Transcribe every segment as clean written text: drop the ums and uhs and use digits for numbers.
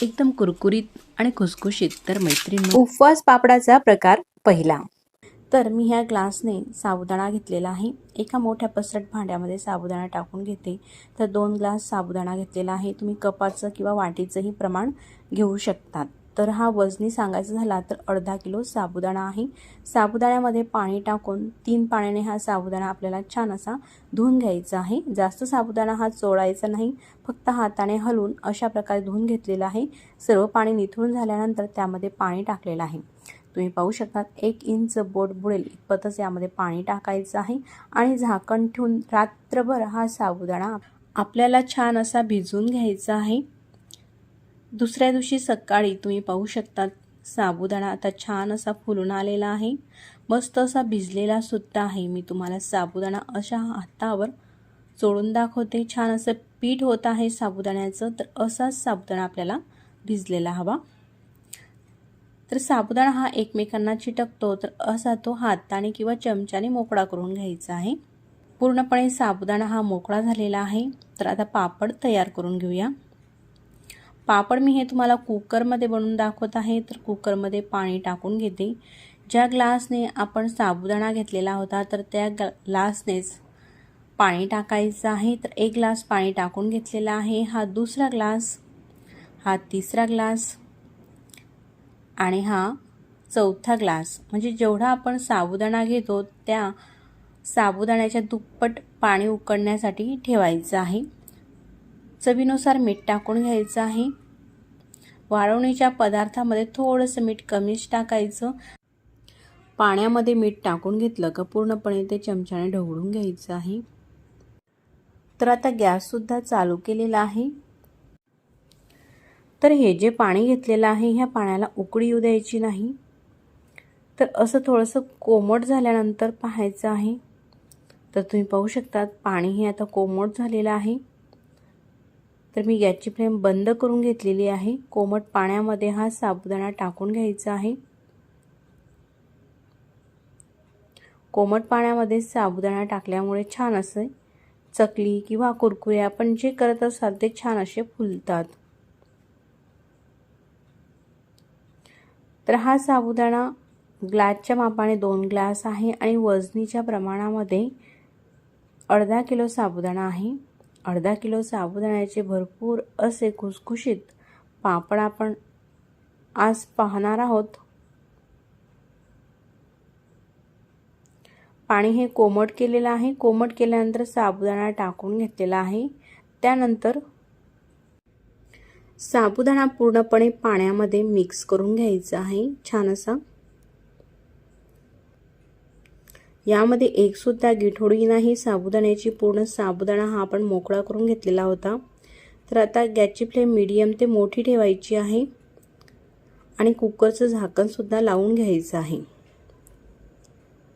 एकदम कुरकुरीत आणि खुसखुशीत. तर मैत्रिणींनो, उपवास पापडाचा प्रकार पहिला. तर मी ह्या ग्लासने साबुदाणा घेतलेला आहे. एका मोठ्या पसरट भांड्यामध्ये साबुदाणा टाकून घेते. तर 2 ग्लास साबुदाणा घेतलेला आहे. तुम्ही कपाचं किंवा वाटीचंही प्रमाण घेऊ शकतात. तर हा वजनी सांगायचा झाला तर अर्धा किलो साबुदाणा आहे. साबुदाण्यामध्ये पाणी टाकून 3 पाण्याने हा साबुदाणा आपल्याला छान असा धुवून घ्यायचा आहे. जास्त साबुदाणा हा चोळायचा नाही, फक्त हाताने हलवून अशा प्रकारे धुवून घेतलेला आहे. सर्व पाणी निथळून झाल्यानंतर त्यामध्ये पाणी टाकलेलं आहे. तुम्ही पाहू शकता 1 इंच बोट बुडेल इतपतच यामध्ये पाणी टाकायचं आहे आणि झाकण ठेवून रात्रभर हा साबुदाणा आपल्याला छान असा भिजवून घ्यायचा आहे. दुसऱ्या दिवशी सकाळी तुम्ही पाहू शकता साबुदाणा आता छान असा फुलून आलेला आहे, मस्त असा भिजलेला सुद्धा आहे. मी तुम्हाला साबुदाणा अशा हातावर चोळून दाखवते. छान असं पीठ होत आहे साबुदाण्याचं. तर असाच साबुदाणा आपल्याला भिजलेला हवा. तर साबुदाणा हा एकमेकांना चिटकतो, तर असा तो हाताने किंवा चमच्याने मोकळा करून घ्यायचा आहे. पूर्णपणे साबुदाणा हा मोकळा झालेला आहे. तर आता पापड तयार करून घेऊया. पापड मी हे तुम्हाला कुकरमध्ये बनवून दाखवत आहे. तर कुकरमध्ये पाणी टाकून घेते. ज्या ग्लासने आपण साबुदाणा घेतलेला होता तर त्या ग्लासनेच पाणी टाकायचं आहे. तर 1 ग्लास पाणी टाकून घेतलेला आहे. हा दुसरा ग्लास, हा तिसरा ग्लास आणि हा चौथा ग्लास. म्हणजे जेवढा आपण साबुदाणा घेतो त्या साबुदाण्याच्या दुप्पट पाणी उकळण्यासाठी ठेवायचं आहे. चवीनुसार मीठ टाकून घ्यायचं आहे. वाळवणीच्या पदार्थामध्ये थोडंसं मीठ कमीच टाकायचं. पाण्यामध्ये मीठ टाकून घेतलं का पूर्णपणे ते चमच्याने ढवळून घ्यायचं आहे. तर आता गॅससुद्धा चालू केलेला आहे. तर हे जे पाणी घेतलेलं आहे ह्या पाण्याला उकळी येऊ द्यायची नाही. तर असं थोडंसं कोमट झाल्यानंतर पाहायचं आहे. तर तुम्ही पाहू शकता पाणी हे आता कोमट झालेलं आहे. तर मी गॅसची फ्लेम बंद करून घेतलेली आहे. कोमट पाण्यामध्ये हा साबुदाणा टाकून घ्यायचा आहे. कोमट पाण्यामध्ये साबुदाणा टाकल्यामुळे छान असे चकली किंवा कुरकुरे आपण जे करत असाल ते छान असे फुलतात. तर हा साबुदाणा ग्लासच्या मापाने 2 ग्लास आहे आणि वजनीच्या प्रमाणामध्ये अर्धा किलो साबुदाणा आहे. अर्धा किलो साबुदाण्याचे भरपूर असे खुसखुशीत पापड आपण आज पाहणार आहोत. पाणी हे कोमट केलेलं आहे. कोमट केल्यानंतर साबुदाणा टाकून घेतलेला आहे. त्यानंतर साबुदाणा पूर्णपणे पाण्यामध्ये मिक्स करून घ्यायचा आहे छान असा. यामध्ये एक सुद्धा गिठोडी नाही साबुदाण्याची. पूर्ण साबुदाणा हा आपण मोकळा करून घेतलेला होता. तर आता गॅसची फ्लेम मीडियम ते मोठी ठेवायची आहे आणि कुकरचं झाकण सुद्धा लावून घ्यायचं आहे.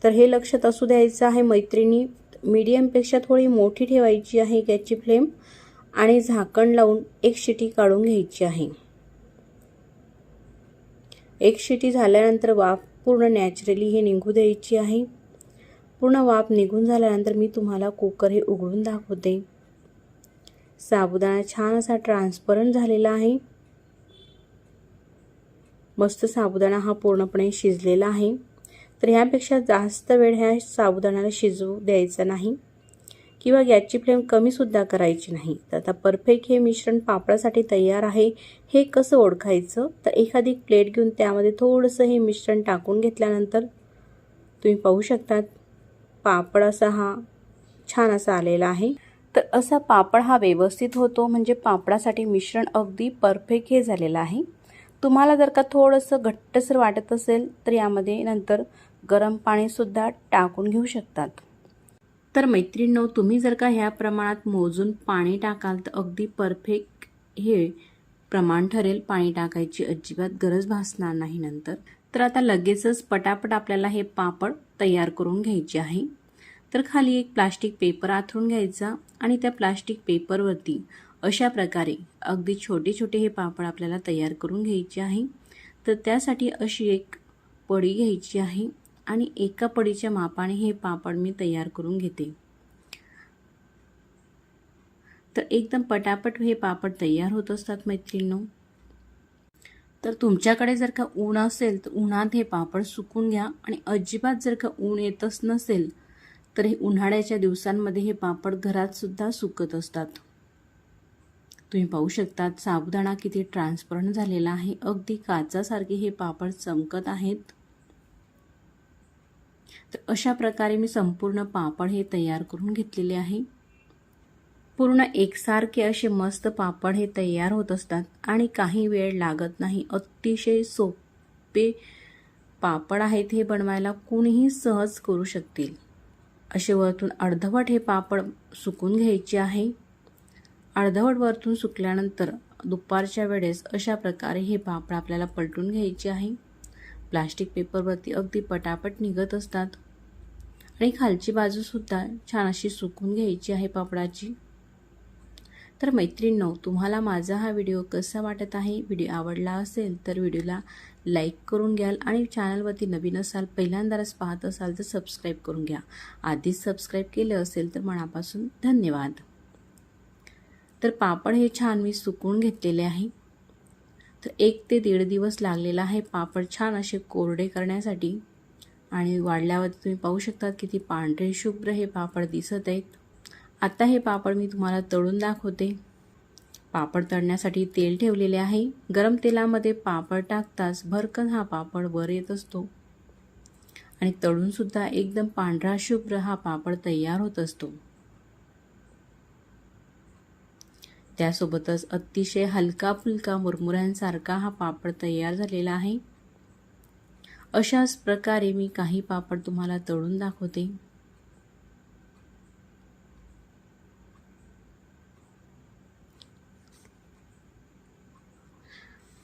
तर हे लक्षात असू द्यायचं आहे मैत्रिणी, मीडियमपेक्षा थोडी मोठी ठेवायची आहे गॅसची फ्लेम आणि झाकण लावून 1 शिटी काढून घ्यायची आहे. 1 शिटी झाल्यानंतर वाफ पूर्ण नॅचरली हे निघू द्यायची आहे. पूर्ण वाफ निघून झाल्यानंतर मी तुम्हाला कुकर हे उघडून दाखवते. साबुदाणा छान असा ट्रान्सपरंट झालेला आहे. मस्त साबुदाणा हा पूर्णपणे शिजलेला आहे. तर ह्यापेक्षा जास्त वेळ ह्या साबुदाण्याला शिजवू द्यायचा नाही किंवा गॅसची फ्लेम कमी सुद्धा करायची नाही. तर आता परफेक्ट हे मिश्रण पापडासाठी तयार आहे. हे कसं ओळखायचं, तर एखादी प्लेट घेऊन त्यामध्ये थोडंसं हे मिश्रण टाकून घेतल्यानंतर तुम्ही पाहू शकतात पापड असा हा छान असा आलेला आहे. तर असा पापड हा व्यवस्थित होतो म्हणजे पापडासाठी मिश्रण अगदी परफेक्ट हे झालेलं आहे. तुम्हाला जर का थोडंसं घट्टसर वाटत असेल तर यामध्ये नंतर गरम पाणी सुद्धा टाकून घेऊ शकतात. तर मैत्रिणींनो, तुम्ही जर का ह्या प्रमाणात मोजून पाणी टाकाल तर अगदी परफेक्ट हे प्रमाण ठरेल. पाणी टाकायची अजिबात गरज भासणार नाही नंतर. तर आता लगेचच पटापट आपल्याला हे पापड तयार करून घ्यायचे आहे. तर खाली एक प्लास्टिक पेपर आथरून घ्यायचा आणि त्या प्लास्टिक पेपरवरती अशा प्रकारे अगदी छोटे छोटे हे पापड आपल्याला तयार करून घ्यायचे आहे. तर त्यासाठी अशी एक पडी घ्यायची आहे आणि एका पडीच्या मापाने हे पापड मी तयार करून घेते. तर एकदम पटापट हे पापड तयार होत असतात मैत्रिणींनो. तर तुमच्याकडे जर का ऊन असेल तर उन्हात हे पापड सुकून घ्या आणि अजिबात जर का ऊन येतच नसेल तर हे उन्हाळ्याच्या दिवसांमध्ये हे पापड घरात सुद्धा सुकत असतात. तुम्ही पाहू शकता साबुदाणा किती ट्रान्सपरंट झालेला आहे. अगदी काचासारखे हे पापड चमकत आहेत. तर अशा प्रकारे मी संपूर्ण पापड हे तयार करून घेतलेले आहे. पूर्ण एकसारखे असे मस्त पापड हे तयार होत असतात आणि काही वेळ लागत नाही. अतिशय सोपे पापड आहेत हे बनवायला, कोणीही सहज करू शकतील. असे वरतून अर्धवट हे पापड सुकून घ्यायचे आहे. अर्धवट वरतून सुकल्यानंतर दुपारच्या वेळेस अशा प्रकारे हे पापड आपल्याला पलटून घ्यायचे आहे. प्लास्टिक पेपरवरती अगदी पटापट निघत असतात आणि खालची बाजूसुद्धा छान अशी सुकून घ्यायची आहे पापडाची. तर मैत्रिणींनो, तुम्हाला माझा हा व्हिडिओ कसा वाटत आहे? व्हिडिओ आवडला असेल तर व्हिडिओला लाईक करून घ्याल आणि चॅनलवरती नवीन असाल, पहिल्यांदाच पाहत असाल तर सबस्क्राईब करून घ्या. आधीच सबस्क्राईब केले असेल तर मनापासून धन्यवाद. तर पापड हे छान मी सुकवून घेतलेले आहे. तर 1 ते 1.5 दिवस लागलेला आहे पापड छान असे कोरडे करण्यासाठी. आणि वाढल्यावर तुम्ही पाहू शकता किती पांढरे शुभ्र हे पापड दिसत आहेत. आता हे पापड मी तुम्हाला तळून दाखवते. पापड तळण्यासाठी तेल ठेवलेले आहे. गरम तेलामध्ये पापड टाकताच भरकन हा पापड वर येत असतो आणि तळून सुद्धा एकदम पांढरा शुभ्र हा पापड तयार होत असतो. त्यासोबतच अतिशय हलका फुलका मुरमुऱ्यांसारखा हा पापड तयार झालेला आहे. अशाच प्रकारे मी काही पापड तुम्हाला तळून दाखवते.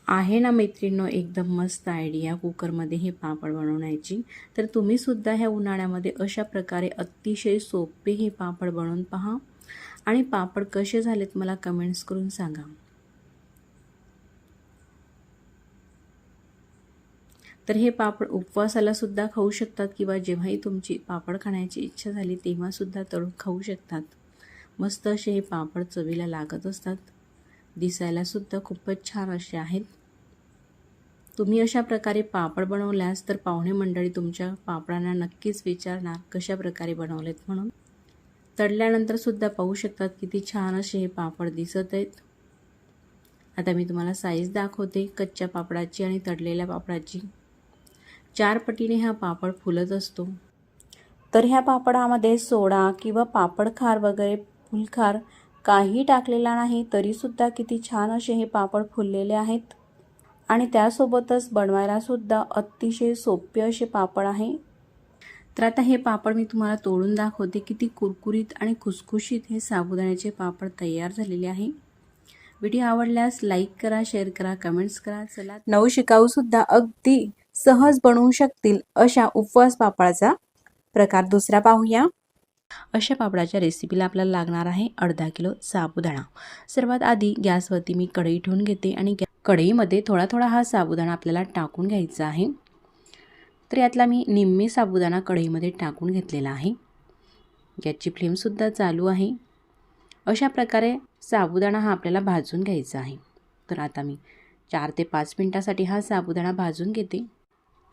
आहे ना मैत्रिणींनो एकदम मस्त आयडिया कुकरमध्ये हे पापड बनवण्याची. तर तुम्ही सुद्धा ह्या उन्हाळ्यामध्ये अशा प्रकारे अतिशय सोपे हे पापड बनवून पहा आणि पापड कसे झालेत मला कमेंट्स करून सांगा. तर हे पापड उपवासाला सुद्धा खाऊ शकतात किंवा जेव्हाही तुमची पापड खाण्याची इच्छा झाली तेव्हा सुद्धा तळून खाऊ शकतात. मस्त असे हे पापड चवीला लागत असतात. दिसायला सुद्धा खूपच छान असे आहेत. तुम्ही अशा प्रकारे पापड बनवल्यास तर पाहुणे मंडळी तुमच्या पापडांना नक्कीच विचारणार कशा प्रकारे बनवलेत म्हणून. तळल्यानंतर सुद्धा पाहू शकतात किती छान असे हे पापड दिसत आहेत. आता मी तुम्हाला साईज दाखवते कच्च्या पापडाची आणि तळलेल्या पापडाची. 4 पटीने हा पापड फुलत असतो. तर ह्या पापडामध्ये सोडा किंवा पापड खार वगैरे फुलखार काही टाकलेला नाही, तरी सुद्धा किती छान असे हे पापड फुललेले आहेत आणि त्यासोबतच बनवायला सुद्धा अतिशय सोपे असे पापड आहे. तर आता हे पापड मी तुम्हाला तोडून दाखवते. किती कुरकुरीत आणि खुसखुशीत हे साबुदाण्याचे पापड तयार झालेले आहे. व्हिडिओ आवडल्यास लाईक करा, शेअर करा, कमेंट्स करा. चला नवशिकाऊ सुद्धा अगदी सहज बनवू शकतील अशा उपवास पापडाचा प्रकार दुसरा पाहूया. अशा पापडाच्या रेसिपीला आपल्याला लागणार आहे 1/2 किलो साबुदाणा. सर्वात आधी गॅसवरती मी कढई ठेवून घेते आणि कढईमध्ये थोडा थोडा हा साबुदाणा आपल्याला टाकून घ्यायचा आहे. तर यातला मी निम्मे साबुदाणा कढईमध्ये टाकून घेतलेला आहे. गॅसची फ्लेमसुद्धा चालू आहे. अशा प्रकारे साबुदाणा हा आपल्याला भाजून घ्यायचा आहे. तर आता मी 4 ते 5 मिनिटासाठी हा साबुदाणा भाजून घेते.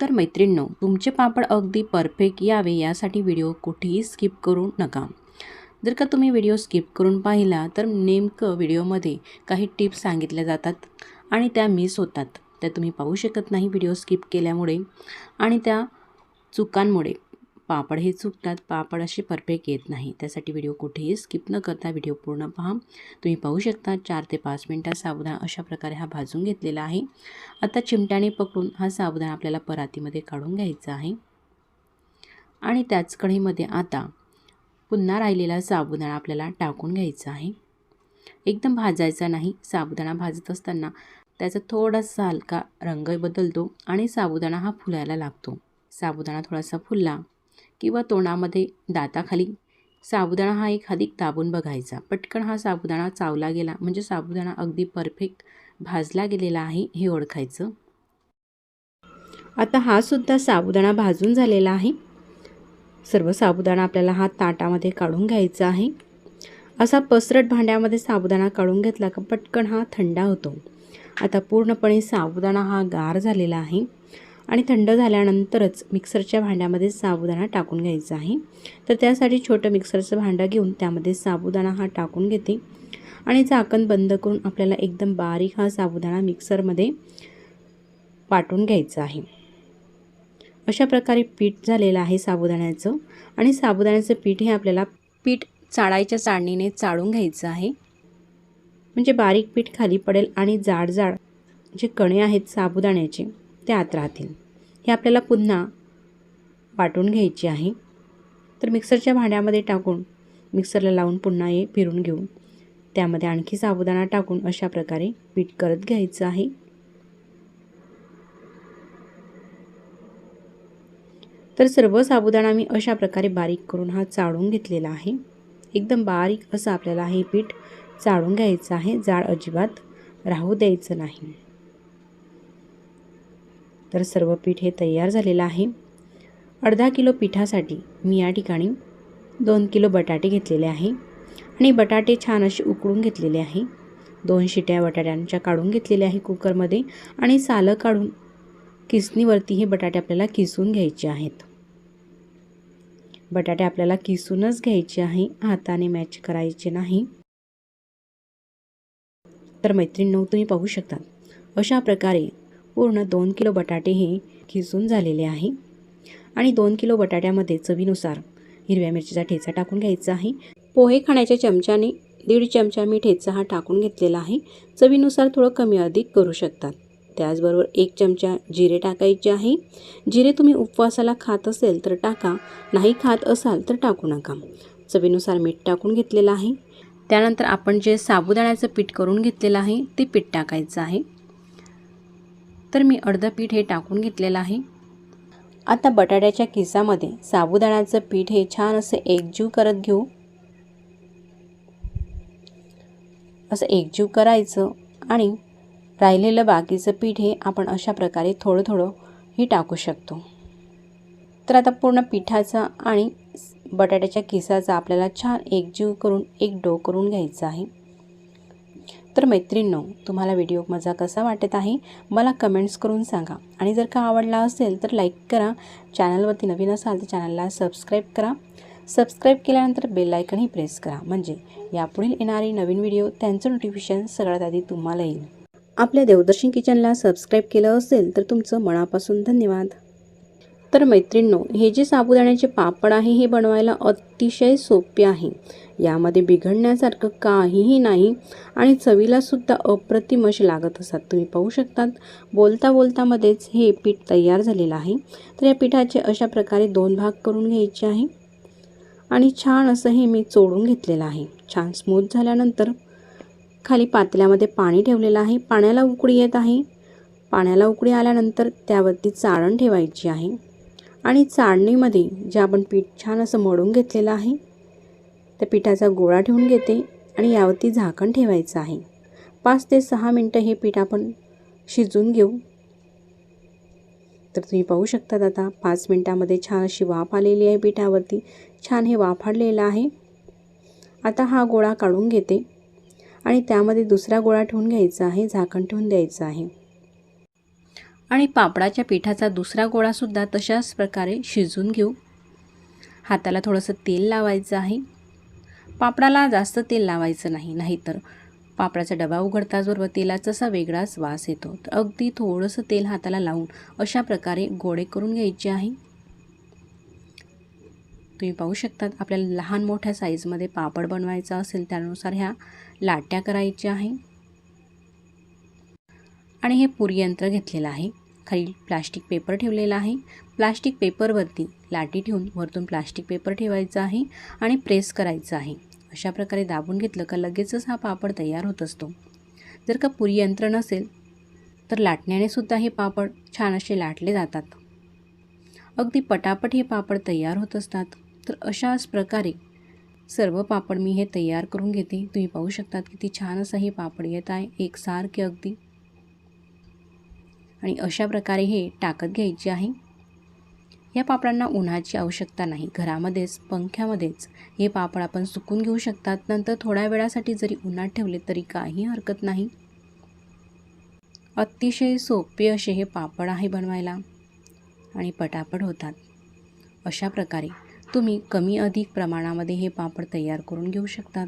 तर मैत्रिणींनो, तुमचे पापड अगदी परफेक्ट यावे यासाठी व्हिडिओ कुठेही स्किप करू नका. जर का तुम्ही व्हिडिओ स्किप करून पाहिला तर नेमकं व्हिडिओमध्ये काही टिप्स सांगितल्या जातात आणि त्या मिस होतात. त्या तुम्ही पाहू शकत नाही व्हिडिओ स्किप केल्यामुळे आणि त्या चुकांमुळे पापड हे चुकतात, पापड असे परफेक्ट येत नाही. त्यासाठी व्हिडिओ कुठेही स्किप न करता व्हिडिओ पूर्ण पहा. तुम्ही पाहू शकता 4 ते 5 मिनिटात साबुदाणा अशा प्रकारे हा भाजून घेतलेला आहे. आता चिमट्याने पकडून हा साबुदाणा आपल्याला परातीमध्ये काढून घ्यायचा आहे आणि त्याच कढईमध्ये आता पुन्हा राहिलेला साबुदाणा आपल्याला टाकून घ्यायचा आहे. एकदम भाजायचा नाही. साबुदाणा भाजत असताना त्याचा थोडासा हलका रंग बदलतो आणि साबुदाणा हा फुलायला लागतो. साबुदाणा थोडासा फुलला किंवा तोंडामध्ये दाताखाली साबुदाणा हा अधिक दाबून बघायचा. पटकन हा साबुदाणा चावला गेला म्हणजे साबुदाणा अगदी परफेक्ट भाजला गेलेला आहे हे ओळखायचं. आता हा सुद्धा साबुदाणा भाजून झालेला आहे. सर्व साबुदाणा आपल्याला हा ताटामध्ये काढून घ्यायचा आहे. असा पसरट भांड्यामध्ये साबुदाणा काढून घेतला का पटकन हा थंड होतो आता पूर्णपणे साबुदाणा हा गार झालेला आहे आणि थंड झाल्यानंतरच मिक्सरच्या भांड्यामध्ये साबुदाणा टाकून घ्यायचा आहे. तर त्यासाठी छोटं मिक्सरचं भांडं घेऊन त्यामध्ये साबुदाणा हा टाकून घेते आणि झाकण बंद करून आपल्याला एकदम बारीक हा साबुदाणा मिक्सरमध्ये वाटून घ्यायचा आहे. अशा प्रकारे पीठ झालेलं आहे साबुदाण्याचं आणि साबुदाण्याचं पीठ हे आपल्याला पीठ चाळायच्या चाळणीने चाळून घ्यायचं आहे, म्हणजे बारीक पीठ खाली पडेल आणि जाड जाड जे कणे आहेत साबुदाण्याचे ते आत राहतील. हे आपल्याला पुन्हा वाटून घ्यायचे आहे. तर मिक्सरच्या भांड्यामध्ये टाकून मिक्सरला लावून पुन्हा हे फिरून घेऊन त्यामध्ये आणखी साबुदाणा टाकून अशा प्रकारे पीठ करत घ्यायचं आहे. तर सर्व साबुदाणा मी अशा प्रकारे बारीक करून हा चाळून घेतलेला आहे. एकदम बारीक असं आपल्याला हे पीठ चाळून घ्यायचं आहे, जाड अजिबात राहू द्यायचं नाही. तर सर्व पीठ हे तयार झालेलं आहे. अर्धा किलो पिठासाठी मी या ठिकाणी 2 किलो बटाटे घेतलेले आहे आणि बटाटे छान असे उकळून घेतलेले आहे. 2 शिट्या बटाट्यांच्या काढून घेतलेल्या आहे कुकरमध्ये आणि सालं काढून किसणीवरती हे बटाटे आपल्याला किसून घ्यायचे आहेत. बटाटे आपल्याला किसूनच घ्यायचे आहे, हाताने मॅच करायचे नाही. तर मैत्रिणींनो, तुम्ही पाहू शकता अशा प्रकारे पूर्ण 2 किलो बटाटे हे किसून झालेले आहे आणि 2 किलो बटाट्यामध्ये चवीनुसार हिरव्या मिरचीचा ठेचा टाकून घ्यायचा आहे. पोहे खाण्याच्या चमच्याने 1.5 चमचा मी ठेचा हा टाकून घेतलेला आहे. चवीनुसार थोडं कमी अधिक करू शकतात. त्याचबरोबर 1 चमचा जिरे टाकायचे आहे. जिरे तुम्ही उपवासाला खात असेल तर टाका, नाही खात असाल तर टाकू नका. चवीनुसार मीठ टाकून घेतलेलं आहे. त्यानंतर आपण जे साबुदाण्याचं पीठ करून घेतलेलं आहे ते पीठ टाकायचं आहे. तर मी अर्धं पीठ हे टाकून घेतलेलं आहे. आता बटाट्याच्या किसामध्ये साबुदाण्याचं पीठ हे छान असं एकजीव करत घेऊ. असं एकजीव करायचं आणि राहिलेलं बाकीचं पीठ हे आपण अशा प्रकारे थोडं थोडं ही टाकू शकतो. तर आता पूर्ण पिठाचा आणि बटाट्याच्या किसाचा आपल्याला छान एकजीव करून एक डो करून घ्यायचा आहे. तर मैत्रिणींनो, तुम्हाला व्हिडिओ माझा कसा वाटत आहे मला कमेंट्स करून सांगा आणि जर का आवडला असेल तर लाईक करा. चॅनलवरती नवीन असाल तर चॅनलला सबस्क्राईब करा. सबस्क्राईब केल्यानंतर बेल आयकनही प्रेस करा, म्हणजे यापुढील येणारी नवीन व्हिडिओ त्यांचं नोटिफिकेशन सगळ्यात आधी तुम्हाला येईल. आपल्या देवदर्शन किचनला सबस्क्राईब केलं असेल तर तुमचं मनापासून धन्यवाद. तर मैत्रिणींनो, हे जे साबुदाण्याचे पापड आहे हे बनवायला अतिशय सोपे आहे. यामध्ये बिघडण्यासारखं काहीही नाही आणि चवीला सुद्धा अप्रतिम असे लागत असतात. तुम्ही पाहू शकतात बोलता बोलतामध्येच हे पीठ तयार झालेलं आहे. तर या पिठाचे अशा प्रकारे 2 भाग करून घ्यायचे आहे आणि छान असं हे मी चोळून घेतलेलं आहे. छान स्मूथ झाल्यानंतर खाली पातेल्यामध्ये पाणी ठेवलेलं आहे. पाण्याला उकळी येत आहे. पाण्याला उकळी आल्यानंतर त्यावरती चाळण ठेवायची आहे आणि चाळणीमध्ये जे आपण पीठ छान असं मळून घेतलेलं आहे त्या पिठाचा गोळा ठेवून घेते आणि यावरती झाकण ठेवायचं आहे. 5 ते 6 मिनटं हे पीठ आपण शिजवून घेऊ. तर तुम्ही पाहू शकता आता 5 मिनटामध्ये छान अशी वाफ आलेली आहे. पिठावरती छान हे वाफाडलेलं आहे. आता हा गोळा काढून घेते आणि त्यामध्ये दुसरा गोळा ठेवून घ्यायचा आहे, झाकण ठेवून द्यायचं आहे आणि पापडाच्या पिठाचा दुसरा गोळासुद्धा तशाच प्रकारे शिजवून घेऊ. हाताला थोडंसं तेल लावायचं आहे. पापडाला जास्त तेल लावायचं नाही, नाहीतर पापडाचा डबा उघडताच बरोबर तेलाचा असा वेगळाच वास येतो. तर अगदी थोडंसं तेल हाताला लावून अशा प्रकारे गोळे करून घ्यायचे आहे. तुम्ही पाहू शकता आपल्याला लहान मोठ्या साईजमध्ये पापड बनवायचा असेल त्यानुसार ह्या लाट्या करायच्या आहे. आणि हे पुरी यंत्र घेतलेलं आहे. खाली प्लास्टिक पेपर ठेवलेला आहे. प्लास्टिक पेपरवरती लाटी ठेवून वरतून प्लास्टिक पेपर ठेवायचा आहे आणि प्रेस करायचं आहे. अशा प्रकारे दाबून घेतलं का लगेचच हा पापड तयार होत असतो. जर का पुरी यंत्र नसेल तर लाटण्याने सुद्धा हे पापड छान असे लाटले जातात. अगदी पटापट हे पापड तयार होत असतात. तर अशाच प्रकारे सर्व पापड मी हे तयार करून घेते. तुम्ही पाहू शकतात किती छान असं हे पापड येत आहे, एकसारखे अगदी. आणि अशा प्रकारे हे टाकत घ्यायचे आहे. या पापडांना उन्हाची आवश्यकता नाही, घरामध्येच पंख्यामध्येच हे पापड आपण सुकून घेऊ शकतात. नंतर थोड्या वेळासाठी जरी उन्हात ठेवले तरी काही हरकत नाही. अतिशय सोपे असे हे पापड आहे बनवायला आणि पटापट होतात. अशा प्रकारे तुम्ही कमी अधिक प्रमाणामध्ये हे पापड तयार करून घेऊ शकतात.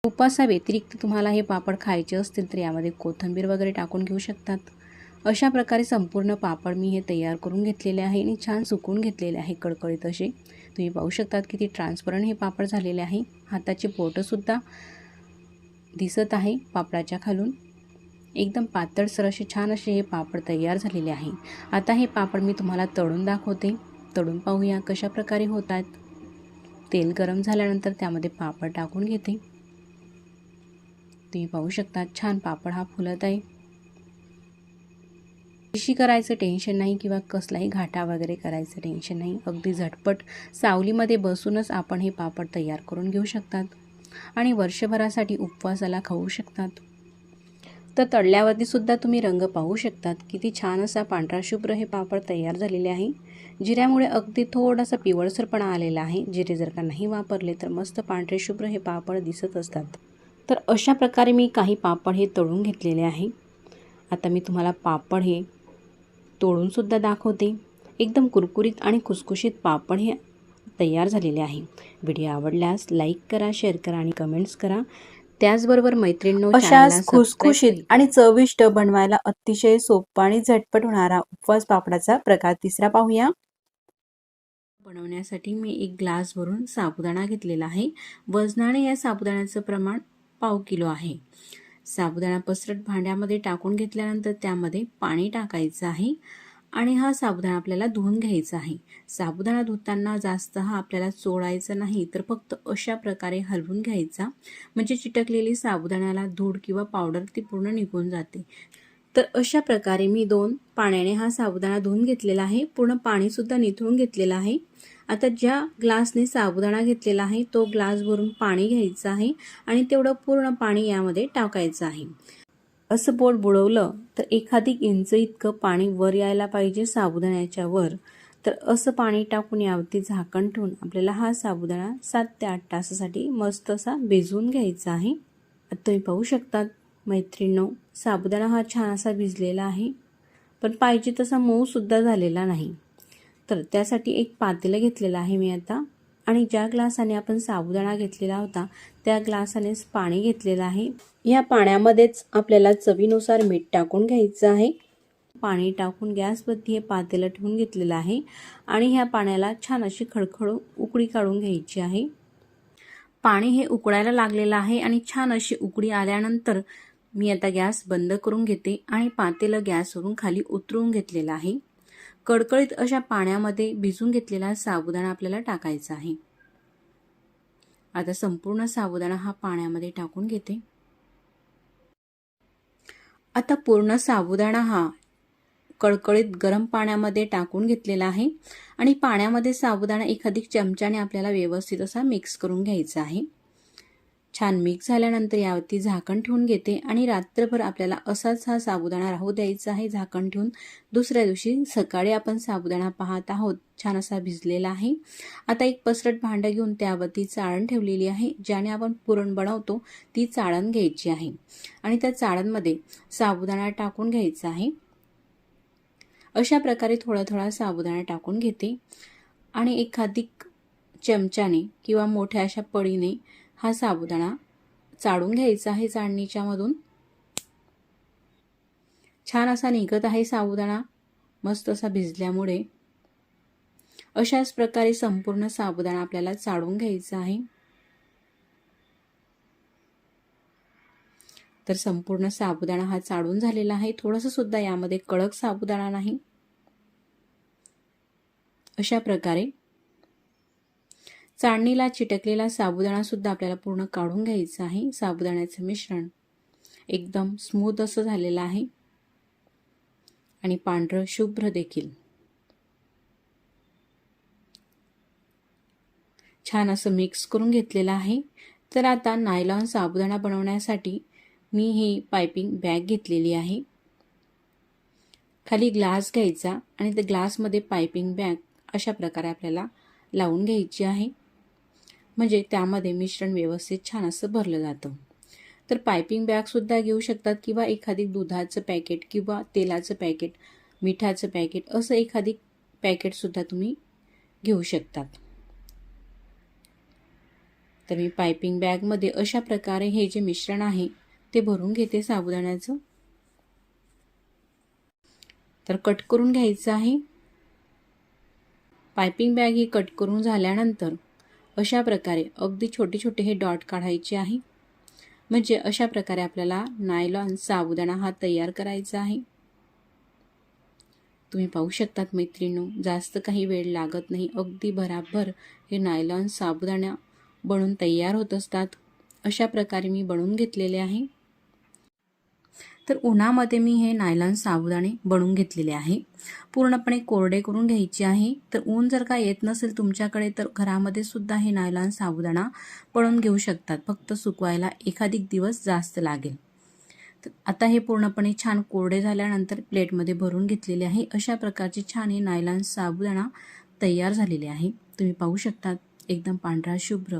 उपासाव्यतिरिक्त तुम्हाला हे पापड खायचे असतील तर यामध्ये कोथिंबीर वगैरे टाकून घेऊ शकतात. अशा प्रकारे संपूर्ण पापड मी हे तयार करून घेतलेले आहे आणि छान सुकून घेतलेले आहे कडकडीत असे. तुम्ही पाहू शकतात किती ट्रान्सपरंट हे पापड झालेले आहे. हाताची बोटंसुद्धा दिसत आहे पापडाच्या खालून. एकदम पातळसर असे छान असे हे पापड तयार झालेले आहे. आता हे पापड मी तुम्हाला तळून दाखवते. तळून पाहूया कशा प्रकारे होतात. तेल गरम झाल्यानंतर त्यामध्ये पापड टाकून घेते. तुम्ही पाहू शकता छान पापड हा फुलत आहे. कशी करायचं टेन्शन नाही किंवा कसलाही घाटा वगैरे करायचं टेन्शन नाही. अगदी झटपट सावलीमध्ये बसूनच आपण हे पापड तयार करून घेऊ शकतात आणि वर्षभरासाठी उपवासाला खाऊ शकतात. तर तळल्यावरती सुद्धा तुम्ही रंग पाहू शकतात. किती छान असा पांढरा शुभ्र हे पापड तयार झालेले आहे. जिऱ्यामुळे अगदी थोडासा पिवळसरपणा आलेला आहे. जिरे जर का नाही वापरले तर मस्त पांढरे शुभ्र हे पापड दिसत असतात. तर अशा प्रकारे मी काही पापड हे तळून घेतलेले आहे. आता मी तुम्हाला पापड हे तोडूनसुद्धा दाखवते. एकदम कुरकुरीत आणि खुसखुशीत पापड हे तयार झालेले आहे. व्हिडिओ आवडल्यास लाईक करा, शेअर करा आणि कमेंट्स करा. त्याचबरोबर मैत्रिणींनो, अशाच खुसखुशीत आणि चविष्ट बनवायला अतिशय सोपा आणि झटपट होणारा उपवास पापडाचा प्रकार तिसरा पाहूया. बनवण्यासाठी मी 1 ग्लास भरून साबुदाणा घेतलेला आहे. वजनाने या साबुदाण्याचं प्रमाण 1/2 किलो आहे. साबुदाणा पसरट भांड्यामध्ये टाकून घेतल्यानंतर त्यामध्ये पाणी टाकायचं आहे आणि हा साबुदाणा आपल्याला धुवून घ्यायचा आहे. साबुदाणा धुताना जास्त हा आपल्याला चोळायचा नाही, तर फक्त अशा प्रकारे हलवून घ्यायचा. म्हणजे चिटकलेली साबुदाण्याला धूळ किंवा पावडर ती पूर्ण निघून जाते. तर अशा प्रकारे मी 2 पाण्याने हा साबुदाणा धुवून घेतलेला आहे. पूर्ण पाणीसुद्धा निथळून घेतलेलं आहे. आता ज्या ग्लासने साबुदाणा घेतलेला आहे तो ग्लास भरून पाणी घ्यायचं आहे आणि तेवढं पूर्ण पाणी यामध्ये टाकायचं आहे. असं बोट बुडवलं तर 1 इंच इतकं पाणी वर यायला पाहिजे साबुदाण्याच्या वर. तर असं पाणी टाकून यावरती झाकण ठेवून आपल्याला हा साबुदाणा 7 ते 8 तासासाठी मस्त असा भिजवून घ्यायचा आहे. तुम्ही पाहू शकता मैत्रिणींनो, साबुदाणा हा छान असा भिजलेला आहे, पण पाहिजे तसा मऊ सुद्धा झालेला नाही. तर त्यासाठी एक पातेलं घेतलेलं आहे मी आता आणि ज्या ग्लासाने आपण साबुदाणा घेतलेला होता त्या ग्लासानेच पाणी घेतलेलं आहे. या पाण्यामध्येच आपल्याला चवीनुसार मीठ टाकून घ्यायचं आहे. पाणी टाकून गॅसवरती हे पातेलं ठेवून घेतलेलं आहे आणि ह्या पाण्याला छान अशी खळखळ उकळी काढून घ्यायची आहे. पाणी हे उकळायला लागलेलं आहे आणि छान अशी उकळी आल्यानंतर मी आता गॅस बंद करून घेते आणि पातेलं गॅसवरून खाली उतरवून घेतलेलं आहे. कडकडीत अशा पाण्यामध्ये भिजून घेतलेला साबुदाणा आपल्याला टाकायचा आहे. आता संपूर्ण साबुदाणा हा पाण्यामध्ये टाकून घेते. आता पूर्ण साबुदाणा हा कडकडीत गरम पाण्यामध्ये टाकून घेतलेला आहे आणि पाण्यामध्ये साबुदाणा 1 चमच्याने आपल्याला व्यवस्थित असा मिक्स करून घ्यायचा आहे. छान मिक्स झाल्यानंतर यावरती झाकण ठेवून घेते आणि रात्रभर आपल्याला असाच हा साबुदाणा राहू द्यायचा आहे झाकण ठेवून. दुसऱ्या दिवशी सकाळी आपण साबुदाणा पाहत आहोत छान असा भिजलेला आहे. आता एक पसरट भांडं घेऊन त्यावरती चाळण ठेवलेली आहे. ज्याने आपण पुरण बनवतो ती चाळण घ्यायची आहे आणि त्या चाळणमध्ये साबुदाणा टाकून घ्यायचा आहे. अशा प्रकारे थोडा थोडा साबुदाणा टाकून घेते आणि 1 चमच्याने किंवा मोठ्या अशा पळीने हा साबुदाणा चाळून घ्यायचा आहे. चाळणीच्या मधून छान असा निघत आहे साबुदाणा मस्त असा भिजल्यामुळे. अशाच प्रकारे संपूर्ण साबुदाणा आपल्याला चाळून घ्यायचा आहे. तर संपूर्ण साबुदाणा हा चाळून झालेला आहे. थोडंसं सुद्धा यामध्ये कडक साबुदाणा नाही. अशा प्रकारे चाळणीला चिटकलेला साबुदाणा सुद्धा आपल्याला पूर्ण काढून घ्यायचा आहे. साबुदाण्याचं मिश्रण एकदम स्मूथ असं झालेलं आहे आणि पांढरं शुभ्र देखील. छान असं मिक्स करून घेतलेलं आहे. तर आता नायलॉन साबुदाणा बनवण्यासाठी मी ही पाइपिंग बॅग घेतलेली आहे. खाली ग्लास घ्यायचा आणि त्या ग्लासमध्ये पाइपिंग बॅग अशा प्रकारे आपल्याला लावून घ्यायची आहे. म्हणजे त्यामध्ये मिश्रण व्यवस्थित छान असं भरलं जातं. तर पायपिंग बॅगसुद्धा घेऊ शकतात किंवा एखादी दुधाचं पॅकेट किंवा तेलाचं पॅकेट, मिठाचं पॅकेट असं एखादी पॅकेटसुद्धा तुम्ही घेऊ शकतात. तर मी पायपिंग बॅगमध्ये अशा प्रकारे हे जे मिश्रण आहे ते भरून घेते साबुदाण्याचं. तर कट करून घ्यायचं आहे. पायपिंग बॅग ही कट करून झाल्यानंतर अशा प्रकारे अगदी छोटे छोटे हे डॉट काढायचे आहे. म्हणजे अशा प्रकारे आपल्याला नायलॉन साबुदाणा हा तयार करायचा आहे. तुम्ही पाहू शकतात मैत्रिणींनो, जास्त काही वेळ लागत नाही. अगदी भराभर हे नायलॉन साबुदाणा बनून तयार होत असतात. अशा प्रकारे मी बनवून घेतलेले आहे. तर उन्हामध्ये मी हे नायलॉन साबुदाणे बनवून घेतलेले आहे. पूर्णपणे कोरडे करून घ्यायचे आहे. तर ऊन जर का येत नसेल तुमच्याकडे तर घरामध्ये सुद्धा हे नायलॉन साबुदाणा बनवून घेऊ शकतात. फक्त सुकवायला एखादिक दिवस जास्त लागेल. तर आता हे पूर्णपणे छान कोरडे झाल्यानंतर प्लेटमध्ये भरून घेतलेले आहे. अशा प्रकारचे छान हे नायलॉन साबुदाणा तयार झालेले आहे. तुम्ही पाहू शकतात एकदम पांढरा शुभ्र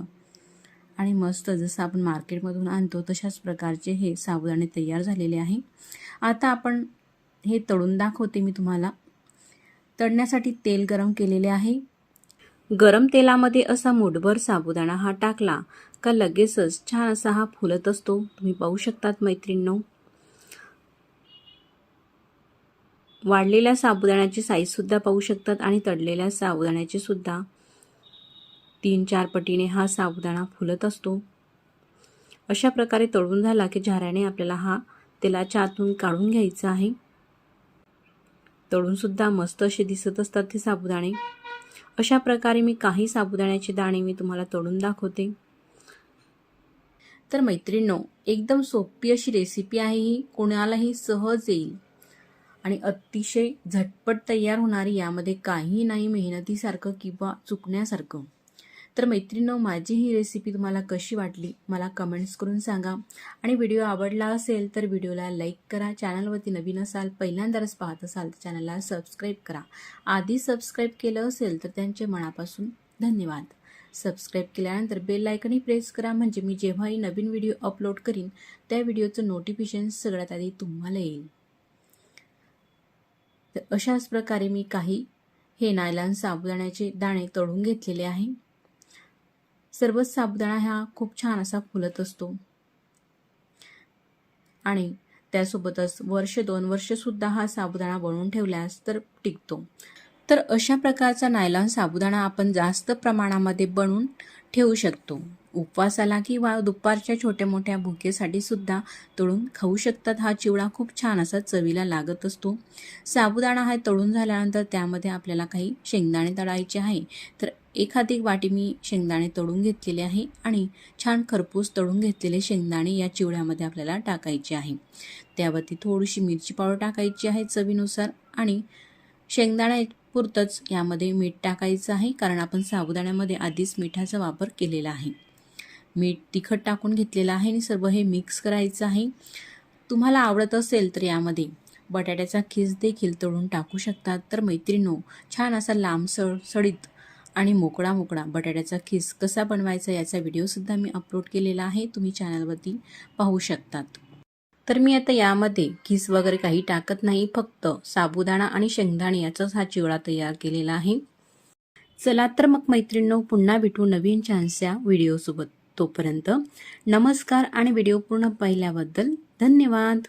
आणि मस्त जसं आपण मार्केटमधून आणतो तशाच प्रकारचे हे साबुदाणे तयार झालेले आहे. आता आपण हे तळून दाखवते मी तुम्हाला. तळण्यासाठी तेल गरम केलेले आहे. गरम तेलामध्ये असा मुठभर साबुदाणा हा टाकला का लगेचच छान असा हा फुलत असतो. तुम्ही पाहू शकतात मैत्रिणींनो. वाढलेल्या साबुदाण्याची साईज सुद्धा पाहू शकतात आणि तळलेल्या साबुदाण्याची सुद्धा 3-4 पटीने हा साबुदाणा फुलत असतो. अशा प्रकारे तळून झाला की झाऱ्याने आपल्याला हा तेलाच्या आतून काढून घ्यायचा आहे. तळून सुद्धा मस्त असे दिसत असतात हे साबुदाणे. अशा प्रकारे मी काही साबुदाण्याचे दाणे मी तुम्हाला तळून दाखवते. तर मैत्रिणींनो, एकदम सोपी अशी रेसिपी आहे ही. कोणालाही सहज येईल आणि अतिशय झटपट तयार होणारी. यामध्ये काही नाही मेहनतीसारखं किंवा चुकण्यासारखं. तर मैत्रिणींनो, माझी ही रेसिपी तुम्हाला कशी वाटली मला कमेंट्स करून सांगा. आणि व्हिडिओ आवडला असेल तर व्हिडिओला लाईक करा. चॅनलवरती नवीन असाल, पहिल्यांदाच पाहत असाल तर चॅनलला सबस्क्राईब करा. आधी सबस्क्राईब केलं असेल तर त्यांचे मनापासून धन्यवाद. सबस्क्राईब केल्यानंतर बेल आयकॉनही प्रेस करा. म्हणजे मी जेव्हाही नवीन व्हिडिओ अपलोड करीन त्या व्हिडिओचं नोटिफिकेशन सगळ्यात आधी तुम्हाला येईल. तर अशाच प्रकारे मी काही हे नायलॉन साबुदाण्याचे दाणे तळून घेतलेले आहे. सर्वच साबुदाणा हा खूप छान असा फुलत असतो आणि त्यासोबतच 1-2 वर्ष सुद्धा हा साबुदाणा बनवून ठेवल्यास तर टिकतो. तर अशा प्रकारचा नायलॉन साबुदाणा आपण जास्त प्रमाणामध्ये बनवून ठेवू शकतो. उपवासाला किंवा दुपारच्या छोट्या मोठ्या भुकेसाठी सुद्धा तळून खाऊ शकतात. हा चिवडा खूप छान असा चवीला लागत असतो. साबुदाणा हा तळून झाल्यानंतर त्यामध्ये आपल्याला काही शेंगदाणे तळायचे आहे. तर एखादी वाटी मी शेंगदाणे तळून घेतलेले आहे आणि छान खरपूस तळून घेतलेले शेंगदाणे या चिवड्यामध्ये आपल्याला टाकायचे आहे. त्यावरती थोडीशी मिरची पावडर टाकायची आहे चवीनुसार आणि शेंगदाणे पुरतंच यामध्ये मीठ टाकायचं आहे. कारण आपण साबुदाण्यामध्ये आधीच मिठाचा वापर केलेला आहे. मीठ तिखट टाकून घेतलेलं आहे आणि सर्व हे मिक्स करायचं आहे. तुम्हाला आवडत असेल तर यामध्ये बटाट्याचा खीस देखील तळून टाकू शकतात. तर मैत्रिणींनो, छान असा लांब सळीत आणि मोकळा बटाट्याचा खीस कसा बनवायचा याचा व्हिडिओसुद्धा मी अपलोड केलेला आहे. तुम्ही चॅनलवरती पाहू शकतात. तर मी आता यामध्ये खीस वगैरे काही टाकत नाही. फक्त साबुदाणा आणि शेंगदाणे याचाच हा चिवडा तयार केलेला आहे. चला तर मग मैत्रिणींनो, पुन्हा भेटू नवीन छानशा व्हिडिओसोबत. तोपर्यंत नमस्कार आणि व्हिडिओ पूर्ण पाहिल्याबद्दल धन्यवाद.